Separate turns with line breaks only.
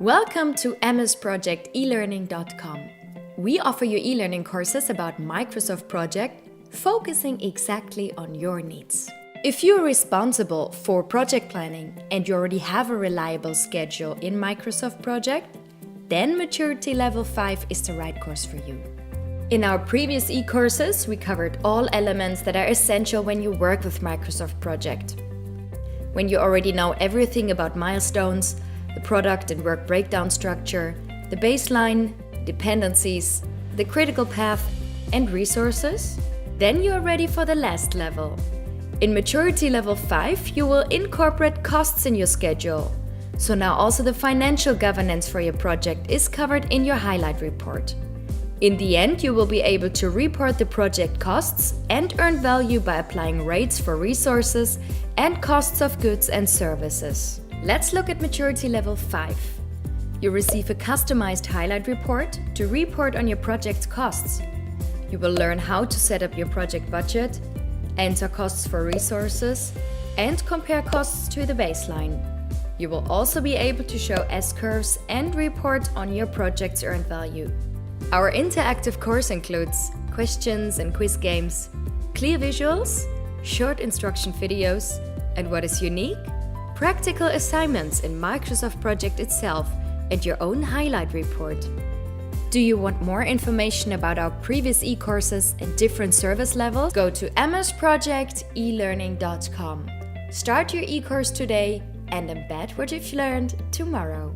Welcome to MS Project elearning.com. We offer you e-learning courses about Microsoft Project, focusing exactly on your needs. If you're responsible for project planning and you already have a reliable schedule in Microsoft Project, then Maturity Level 5 is the right course for you. In our previous e-courses, we covered all elements that are essential when you work with Microsoft Project. When you already know everything about milestones, the product and work breakdown structure, the baseline, dependencies, the critical path, and resources, then you are ready for the last level. In Maturity Level 5, you will incorporate costs in your schedule. So now also the financial governance for your project is covered in your highlight report. In the end, you will be able to report the project costs and earn value by applying rates for resources and costs of goods and services. Let's look at Maturity Level 5. You receive a customized highlight report to report on your project's costs. You will learn how to set up your project budget, enter costs for resources, and compare costs to the baseline. You will also be able to show S-curves and report on your project's earned value. Our interactive course includes questions and quiz games, clear visuals, short instruction videos, and what is unique? Practical assignments in Microsoft Project itself and your own highlight report. Do you want more information about our previous e-courses and different service levels? Go to msprojectelearning.com. Start your e-course today and embed what you've learned tomorrow.